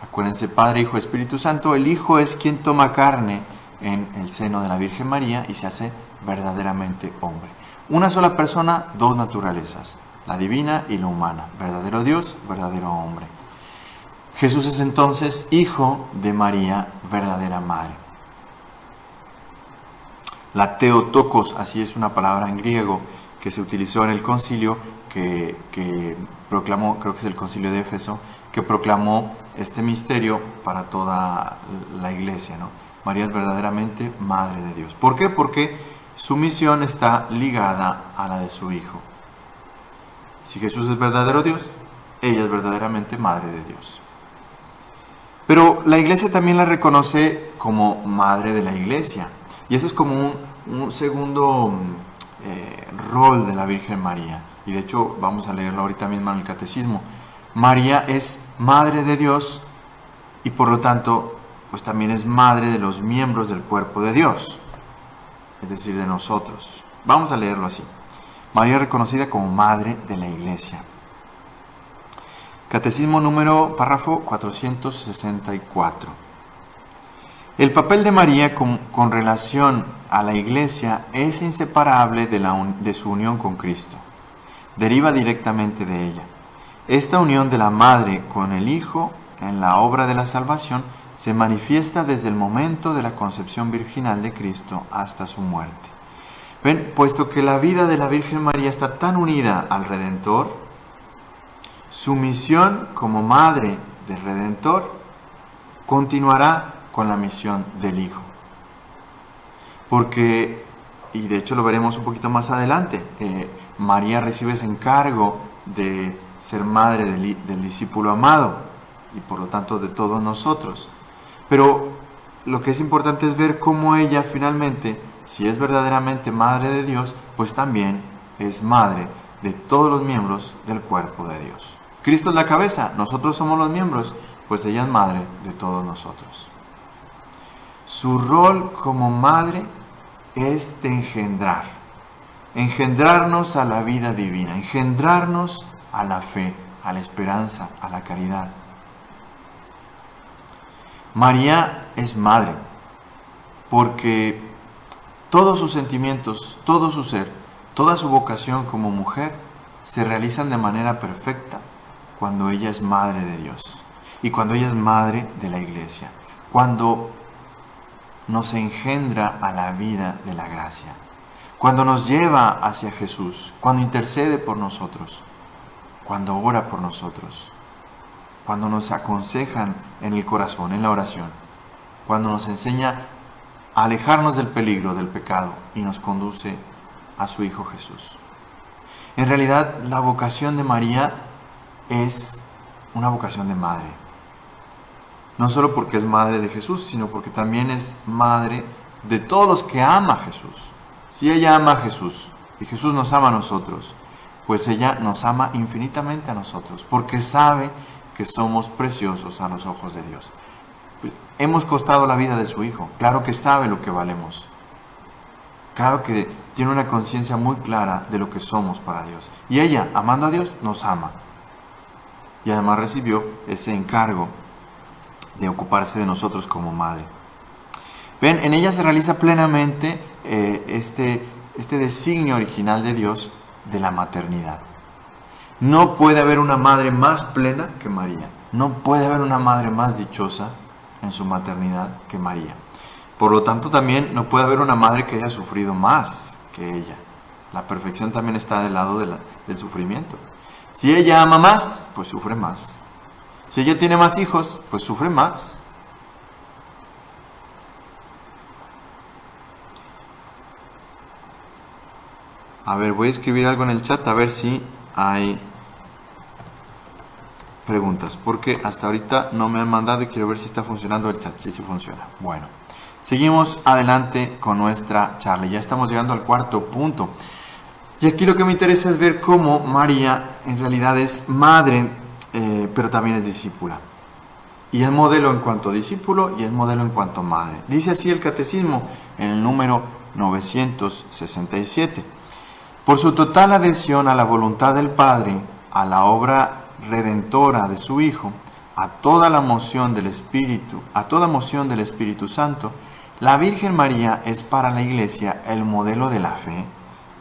Acuérdense, Padre, Hijo, Espíritu Santo. El Hijo es quien toma carne en el seno de la Virgen María y se hace verdaderamente hombre. Una sola persona, dos naturalezas, la divina y la humana. Verdadero Dios, verdadero hombre. Jesús es entonces Hijo de María, verdadera Madre. La Theotokos, así es una palabra en griego que se utilizó en el concilio que proclamó, creo que es el concilio de Éfeso, que proclamó este misterio para toda la iglesia, ¿no? María es verdaderamente Madre de Dios. ¿Por qué? Porque su misión está ligada a la de su Hijo. Si Jesús es verdadero Dios, ella es verdaderamente Madre de Dios. Pero la iglesia también la reconoce como Madre de la Iglesia. Y eso es como un segundo rol de la Virgen María. Y de hecho vamos a leerlo ahorita mismo en el Catecismo. María es Madre de Dios y por lo tanto pues también es Madre de los miembros del cuerpo de Dios, es decir, de nosotros. Vamos a leerlo así. María es reconocida como Madre de la Iglesia. Catecismo párrafo 464. El papel de María con relación a la Iglesia es inseparable de su unión con Cristo. Deriva directamente de ella. Esta unión de la Madre con el Hijo en la obra de la salvación se manifiesta desde el momento de la concepción virginal de Cristo hasta su muerte. Ven, puesto que la vida de la Virgen María está tan unida al Redentor, su misión como Madre del Redentor continuará con la misión del Hijo. Porque, y de hecho lo veremos un poquito más adelante, María recibe ese encargo de ser madre del discípulo amado y por lo tanto de todos nosotros. Pero lo que es importante es ver cómo ella finalmente, si es verdaderamente Madre de Dios, pues también es Madre de todos los miembros del cuerpo de Dios. Cristo es la cabeza, nosotros somos los miembros, pues ella es Madre de todos nosotros. Su rol como Madre es de engendrarnos a la vida divina, engendrarnos a la fe, a la esperanza, a la caridad. María es Madre porque todos sus sentimientos, todo su ser, toda su vocación como mujer se realizan de manera perfecta cuando ella es Madre de Dios y cuando ella es Madre de la Iglesia, cuando nos engendra a la vida de la gracia, cuando nos lleva hacia Jesús, cuando intercede por nosotros, cuando ora por nosotros, cuando nos aconsejan en el corazón, en la oración, cuando nos enseña a alejarnos del peligro, del pecado, y nos conduce a su Hijo Jesús. En realidad, la vocación de María es una vocación de madre. No solo porque es madre de Jesús, sino porque también es madre de todos los que ama a Jesús. Si ella ama a Jesús y Jesús nos ama a nosotros, pues ella nos ama infinitamente a nosotros, porque sabe que somos preciosos a los ojos de Dios. Hemos costado la vida de su Hijo, claro que sabe lo que valemos. Claro que tiene una conciencia muy clara de lo que somos para Dios. Y ella, amando a Dios, nos ama. Y además recibió ese encargo de ocuparse de nosotros como madre. Ven, en ella se realiza plenamente este designio original de Dios de la maternidad. No puede haber una madre más plena que María. No puede haber una madre más dichosa en su maternidad que María. Por lo tanto, también no puede haber una madre que haya sufrido más que ella. La perfección también está del lado del sufrimiento. Si ella ama más, pues sufre más. Si ella tiene más hijos, pues sufre más. A ver, voy a escribir algo en el chat a ver si hay preguntas, porque hasta ahorita no me han mandado y quiero ver si está funcionando el chat. Sí funciona. Bueno, seguimos adelante con nuestra charla. Ya estamos llegando al cuarto punto. Y aquí lo que me interesa es ver cómo María en realidad es madre, pero también es discípula. Y es modelo en cuanto a discípulo y es modelo en cuanto a madre. Dice así el catecismo en el número 967. Por su total adhesión a la voluntad del Padre, a la obra redentora de su Hijo, a toda moción del Espíritu Santo, la Virgen María es para la Iglesia el modelo de la fe,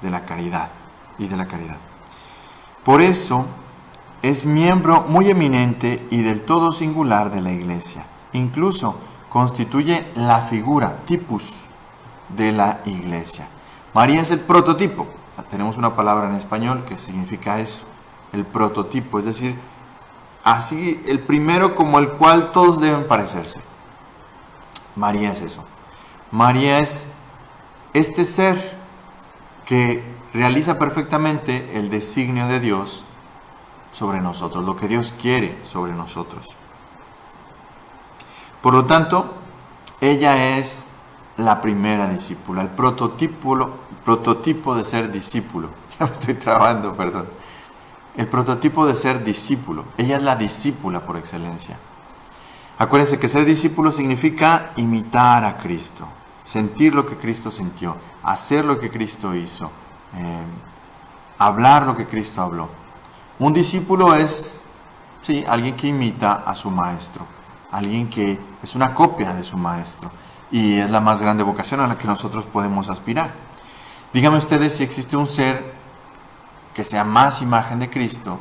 de la caridad y de la caridad. Por eso es miembro muy eminente y del todo singular de la Iglesia. Incluso constituye la figura, typus, de la Iglesia. María es el prototipo. Tenemos una palabra en español que significa eso, el prototipo, es decir, así el primero como el cual todos deben parecerse. María es eso. María es este ser que realiza perfectamente el designio de Dios sobre nosotros, lo que Dios quiere sobre nosotros. Por lo tanto, ella es la primera discípula, el prototipo de ser discípulo. Ya me estoy trabando, perdón. El prototipo de ser discípulo. Ella es la discípula por excelencia. Acuérdense que ser discípulo significa imitar a Cristo, sentir lo que Cristo sintió, hacer lo que Cristo hizo, hablar lo que Cristo habló. Un discípulo es, sí, alguien que imita a su maestro, alguien que es una copia de su maestro, y es la más grande vocación a la que nosotros podemos aspirar. Díganme ustedes si existe un ser que sea más imagen de Cristo,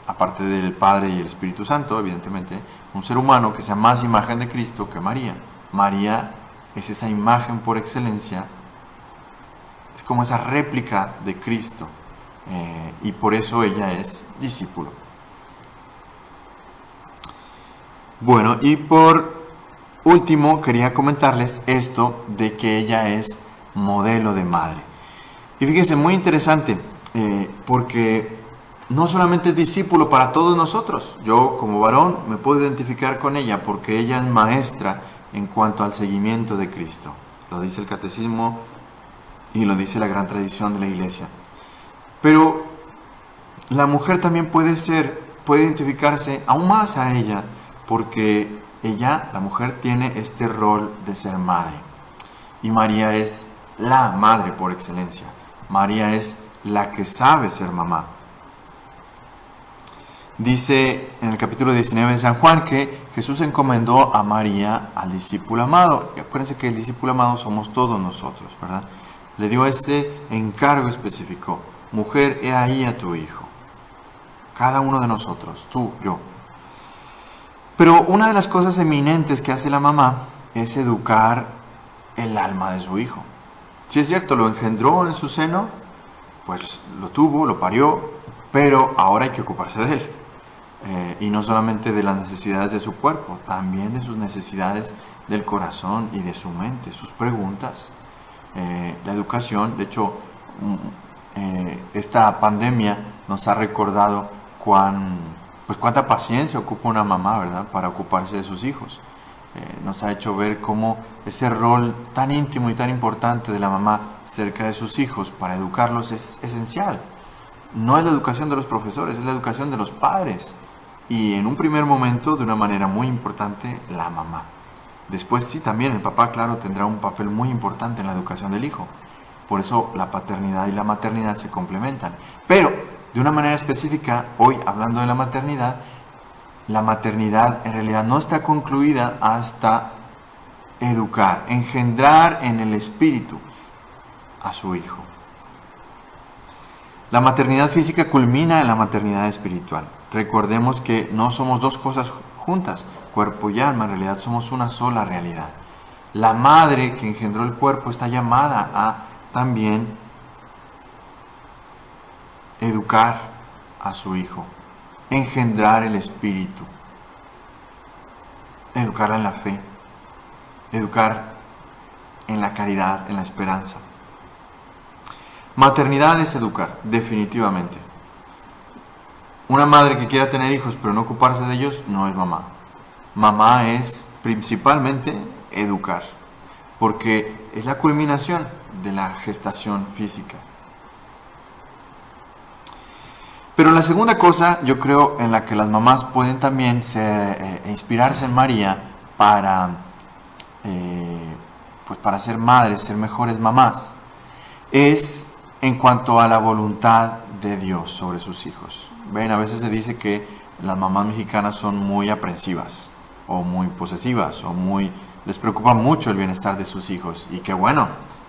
aparte del Padre y el Espíritu Santo, evidentemente, un ser humano que sea más imagen de Cristo que María. María es esa imagen por excelencia, es como esa réplica de Cristo, y por eso ella es discípulo. Bueno, y por último quería comentarles esto de que ella es modelo de madre. Y fíjense, muy interesante, porque no solamente es discípulo para todos nosotros. Yo como varón me puedo identificar con ella porque ella es maestra en cuanto al seguimiento de Cristo. Lo dice el catecismo y lo dice la gran tradición de la Iglesia. Pero la mujer también puede identificarse aún más a ella, porque ella, la mujer, tiene este rol de ser madre. Y María es la madre por excelencia. María es la que sabe ser mamá. Dice en el capítulo 19 de San Juan que Jesús encomendó a María al discípulo amado. Y acuérdense que el discípulo amado somos todos nosotros, ¿verdad? Le dio este encargo específico. Mujer, he ahí a tu hijo. Cada uno de nosotros, tú, yo. Pero una de las cosas eminentes que hace la mamá es educar el alma de su hijo. Sí es cierto, lo engendró en su seno, pues lo tuvo, lo parió, pero ahora hay que ocuparse de él. Y no solamente de las necesidades de su cuerpo, también de sus necesidades del corazón y de su mente, sus preguntas, la educación. De hecho, esta pandemia nos ha recordado cuánta paciencia ocupa una mamá, ¿verdad?, para ocuparse de sus hijos. Nos ha hecho ver cómo ese rol tan íntimo y tan importante de la mamá cerca de sus hijos para educarlos es esencial. No es la educación de los profesores, es la educación de los padres. Y en un primer momento, de una manera muy importante, la mamá. Después sí, también el papá, claro, tendrá un papel muy importante en la educación del hijo. Por eso la paternidad y la maternidad se complementan. Pero, de una manera específica, hoy hablando de la maternidad en realidad no está concluida hasta educar, engendrar en el espíritu a su hijo. La maternidad física culmina en la maternidad espiritual. Recordemos que no somos dos cosas juntas, cuerpo y alma, en realidad somos una sola realidad. La madre que engendró el cuerpo está llamada a también educar a su hijo, engendrar el espíritu, educarla en la fe, educar en la caridad, en la esperanza. Maternidad es educar, definitivamente. Una madre que quiera tener hijos pero no ocuparse de ellos no es mamá. Mamá es principalmente educar, porque es la culminación de la gestación física. Pero la segunda cosa, yo creo, en la que las mamás pueden también inspirarse en María para ser madres, ser mejores mamás, es en cuanto a la voluntad de Dios sobre sus hijos. Ven, a veces se dice que las mamás mexicanas son muy aprensivas, o muy posesivas, les preocupa mucho el bienestar de sus hijos, y qué bueno,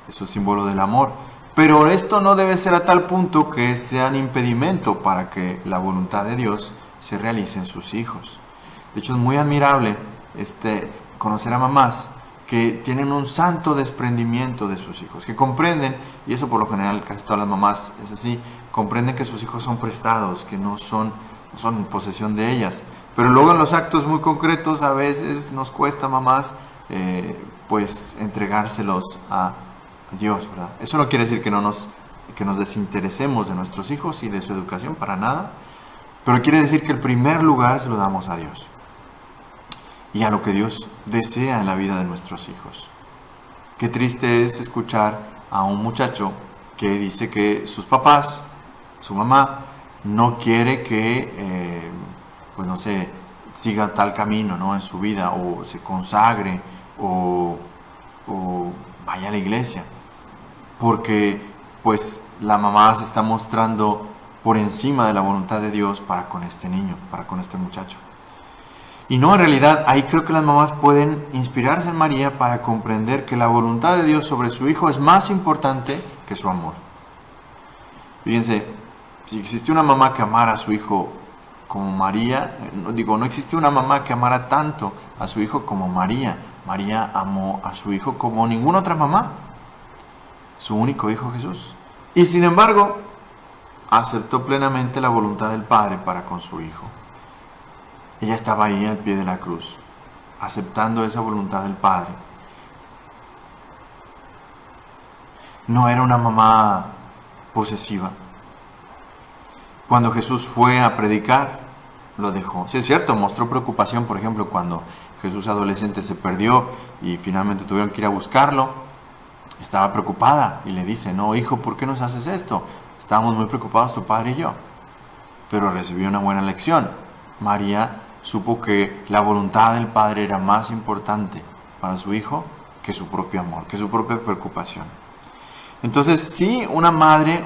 eso es símbolo del amor. Pero esto no debe ser a tal punto que sea un impedimento para que la voluntad de Dios se realice en sus hijos. De hecho, es muy admirable conocer a mamás que tienen un santo desprendimiento de sus hijos, que comprenden, y eso por lo general casi todas las mamás es así, comprenden que sus hijos son prestados, que no son posesión de ellas. Pero luego en los actos muy concretos a veces nos cuesta, mamás, entregárselos a Dios, ¿verdad? Eso no quiere decir que nos desinteresemos de nuestros hijos y de su educación, para nada, pero quiere decir que el primer lugar se lo damos a Dios y a lo que Dios desea en la vida de nuestros hijos. Qué triste es escuchar a un muchacho que dice que sus papás, su mamá, no quiere que, siga tal camino, ¿no?, en su vida, o se consagre, o vaya a la iglesia, porque pues la mamá se está mostrando por encima de la voluntad de Dios para con este niño, para con este muchacho. Y no, en realidad, ahí creo que las mamás pueden inspirarse en María para comprender que la voluntad de Dios sobre su hijo es más importante que su amor. Fíjense, si existió una mamá que amara a su hijo como María, no existió una mamá que amara tanto a su hijo como María. María amó a su hijo como ninguna otra mamá, su único hijo Jesús. Y sin embargo, aceptó plenamente la voluntad del Padre para con su hijo. Ella estaba ahí al pie de la cruz, aceptando esa voluntad del Padre. No era una mamá posesiva. Cuando Jesús fue a predicar, lo dejó. Sí, es cierto, mostró preocupación, por ejemplo, cuando Jesús adolescente se perdió y finalmente tuvieron que ir a buscarlo. Estaba preocupada y le dice: no, hijo, ¿por qué nos haces esto? Estábamos muy preocupados tu padre y yo. Pero recibió una buena lección. María supo que la voluntad del Padre era más importante para su hijo que su propio amor, que su propia preocupación. Entonces, sí, una madre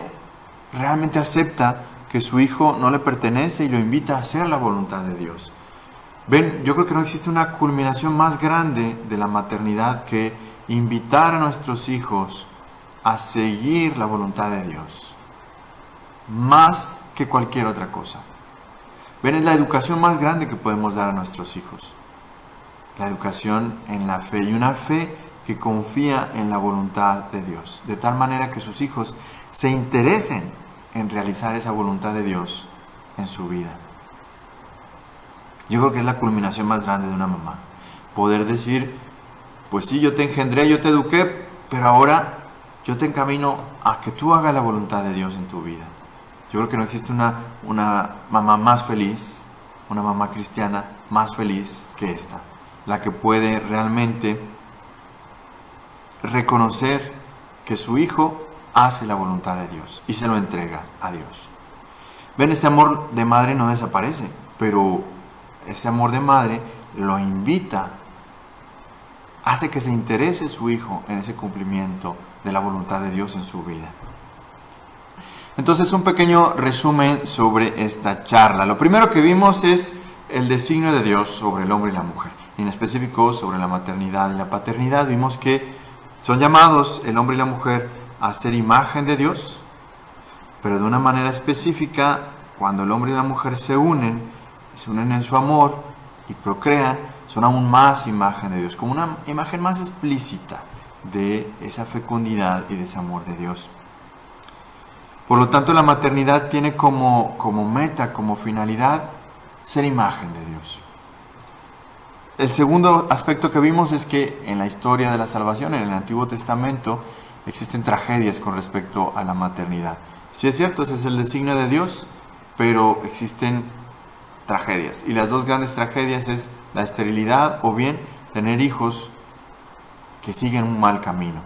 realmente acepta que su hijo no le pertenece y lo invita a hacer la voluntad de Dios. Ven, yo creo que no existe una culminación más grande de la maternidad que invitar a nuestros hijos a seguir la voluntad de Dios, más que cualquier otra cosa. Ven, es la educación más grande que podemos dar a nuestros hijos, la educación en la fe, y una fe que confía en la voluntad de Dios, de tal manera que sus hijos se interesen en realizar esa voluntad de Dios en su vida. Yo creo que es la culminación más grande de una mamá, poder decir, pues sí, yo te engendré, yo te eduqué, pero ahora yo te encamino a que tú hagas la voluntad de Dios en tu vida. Yo creo que no existe una mamá más feliz, una mamá cristiana más feliz que esta, la que puede realmente reconocer que su hijo hace la voluntad de Dios y se lo entrega a Dios. Ven, este amor de madre no desaparece, pero ese amor de madre lo invita, hace que se interese su hijo en ese cumplimiento de la voluntad de Dios en su vida. Entonces, un pequeño resumen sobre esta charla. Lo primero que vimos es el designio de Dios sobre el hombre y la mujer, y en específico sobre la maternidad y la paternidad. Vimos que son llamados el hombre y la mujer a ser imagen de Dios, pero de una manera específica, cuando el hombre y la mujer se unen en su amor y procrean, son aún más imagen de Dios, como una imagen más explícita de esa fecundidad y de ese amor de Dios. Por lo tanto, la maternidad tiene como meta, como finalidad, ser imagen de Dios. El segundo aspecto que vimos es que en la historia de la salvación, en el Antiguo Testamento, existen tragedias con respecto a la maternidad. Sí es cierto, ese es el designio de Dios, pero existen tragedias. Y las dos grandes tragedias es la esterilidad o bien tener hijos que siguen un mal camino.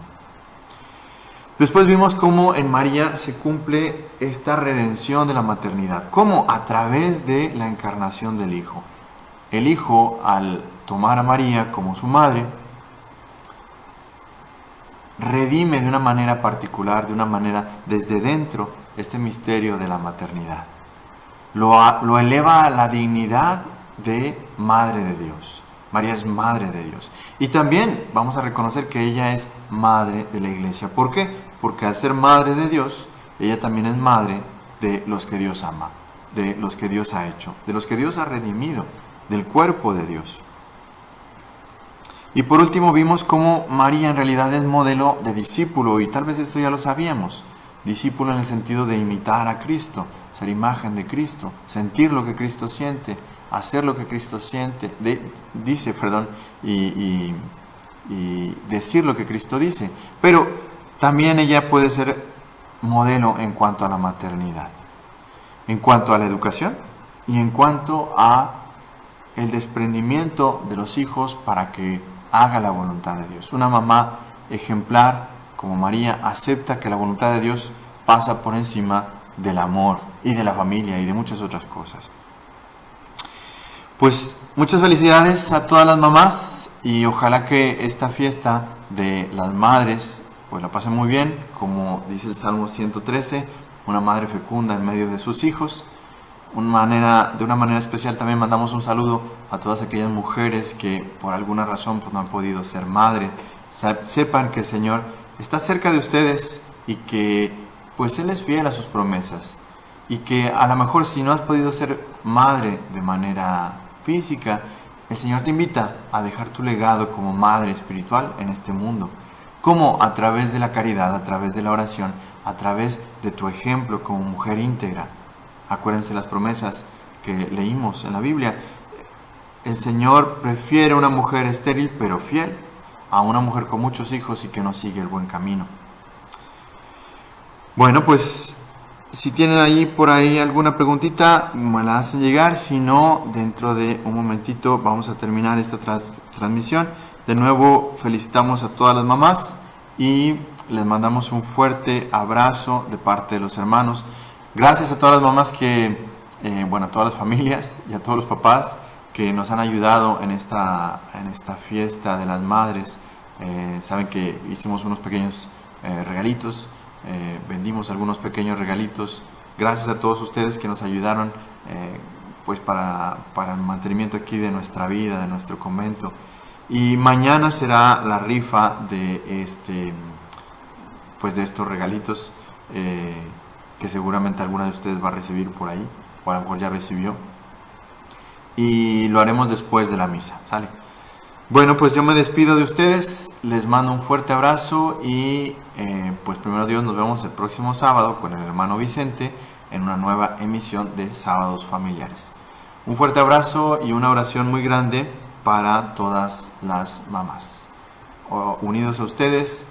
Después vimos cómo en María se cumple esta redención de la maternidad. ¿Cómo? A través de la encarnación del Hijo. El Hijo, al tomar a María como su madre, redime de una manera particular, de una manera desde dentro, este misterio de la maternidad. Lo eleva a la dignidad de Madre de Dios. María es Madre de Dios. Y también vamos a reconocer que ella es Madre de la Iglesia. ¿Por qué? Porque al ser Madre de Dios, ella también es Madre de los que Dios ama, de los que Dios ha hecho, de los que Dios ha redimido, del cuerpo de Dios. Y por último vimos cómo María en realidad es modelo de discípulo, y tal vez esto ya lo sabíamos. Discípulo en el sentido de imitar a Cristo, ser imagen de Cristo, sentir lo que Cristo siente, hacer lo que Cristo siente, dice, y decir lo que Cristo dice. Pero también ella puede ser modelo en cuanto a la maternidad, en cuanto a la educación y en cuanto a el desprendimiento de los hijos para que haga la voluntad de Dios. Una mamá ejemplar como María acepta que la voluntad de Dios pasa por encima del amor y de la familia y de muchas otras cosas. Pues muchas felicidades a todas las mamás y ojalá que esta fiesta de las madres pues la pasen muy bien, como dice el Salmo 113, una madre fecunda en medio de sus hijos. De una manera especial también mandamos un saludo a todas aquellas mujeres que por alguna razón pues no han podido ser madre. Sepan que el Señor está cerca de ustedes y que pues Él es fiel a sus promesas, y que a lo mejor si no has podido ser madre de manera física, el Señor te invita a dejar tu legado como madre espiritual en este mundo. ¿Cómo? A través de la caridad, a través de la oración, a través de tu ejemplo como mujer íntegra. Acuérdense las promesas que leímos en la Biblia. El Señor prefiere una mujer estéril pero fiel a una mujer con muchos hijos y que no sigue el buen camino. Bueno, pues si tienen ahí por ahí alguna preguntita, me la hacen llegar. Si no, dentro de un momentito vamos a terminar esta transmisión. De nuevo, felicitamos a todas las mamás y les mandamos un fuerte abrazo de parte de los hermanos. Gracias a todas las mamás a todas las familias y a todos los papás que nos han ayudado en esta fiesta de las madres. Saben que hicimos unos pequeños regalitos, vendimos algunos pequeños regalitos. Gracias a todos ustedes que nos ayudaron para el mantenimiento aquí de nuestra vida, de nuestro convento. Y mañana será la rifa de estos regalitos que seguramente alguna de ustedes va a recibir por ahí, o a lo mejor ya recibió. Y lo haremos después de la misa, ¿sale? Bueno, pues yo me despido de ustedes, les mando un fuerte abrazo y pues primero Dios, nos vemos el próximo sábado con el hermano Vicente en una nueva emisión de Sábados Familiares. Un fuerte abrazo y una oración muy grande para todas las mamás. Unidos a ustedes,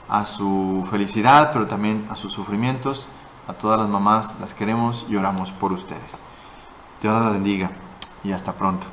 a su felicidad, pero también a sus sufrimientos, a todas las mamás las queremos y oramos por ustedes. Dios las bendiga y hasta pronto.